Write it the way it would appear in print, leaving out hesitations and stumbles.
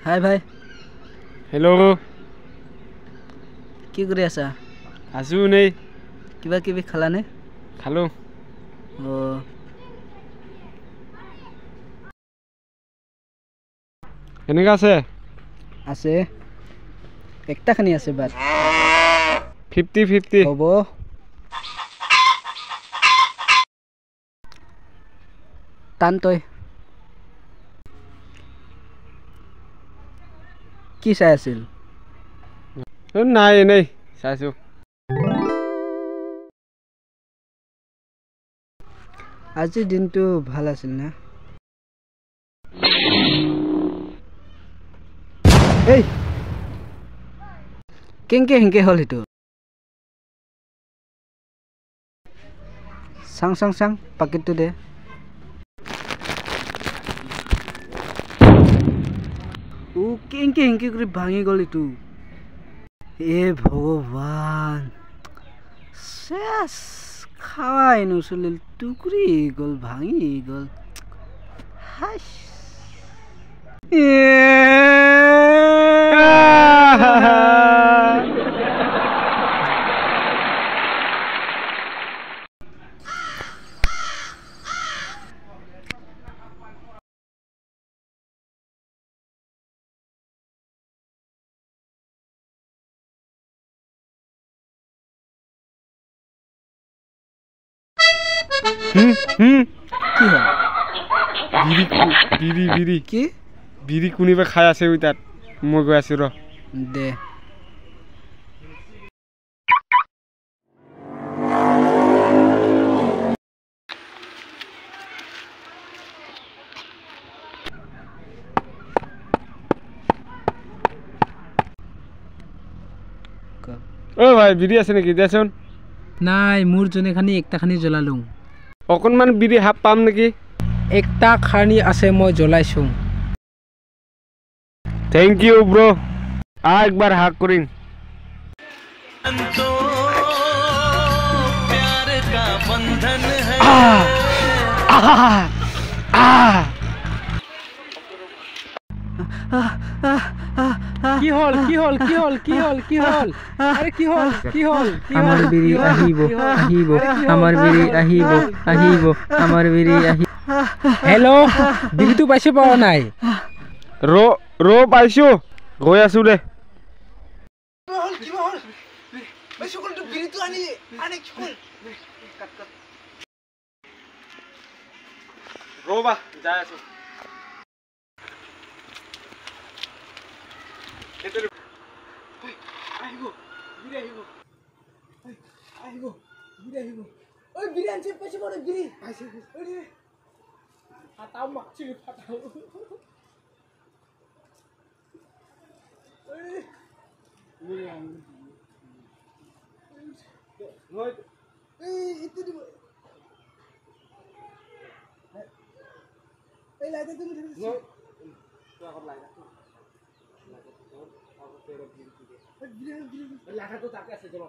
হাই ভাই হেল্ল' কি কৰি আছা আছো নেই কিবা কিবি খালানে খালো ও কেনেকা আছে আছে একটা খানি আছে বাট 50-50 হ'ব টান তই কি চাই আছিল নাই এনেই চাইছো আজিৰ দিনটো ভাল আছিল না এই কেংকে হেংকে হল হেতু চাং চাং চাং পাকেটটো দে ও কেংকে হেংকে কৰি ভাঙি গল এটো এ ভগৱান শেষ খাওয়াই নচলিল টুকৰি গল ভাঙি গল হাস কি হয় বিৰি কি বিৰি কোনিবা খাই আছে ওই তাত মই গৈ আছো ৰ দে ও ভাই বিৰি আছে নেকি দেচোন নাই মোৰ জনে খানি একটা খানি জ্বলালো অকনমান বিৰি হাফ পাম নেকি একটা খানি আছে মই জ্বলাইছো থ্যাংক ইউ ব্রো একবার হাক করিন तो प्यार का बंधन है কি হল কি হল কি হল কি হল কি হল আরে কি হল কি হল আমার বিড়ি আহিব আহিব আমার বিড়ি আহিব আহিব আমার বিড়ি আহি হেল্ল' বিড়িটো পাইছো পাও নাই ৰ পাইছো গৈ আছো দে ৰবা যাই আছো আহিব বিৰি আহিব আহিব বিৰি আহিব ঐ বিৰি আনছে পাইছে বড় বিৰি পাইছে ঐ ফাটাও মাছি ফাটাও ঐ বিৰি আনি নয় এই ইতে দিব এই লাইটা তুমি নয় তো এখন লাইটা লাইটা তো তাকে আছে চলো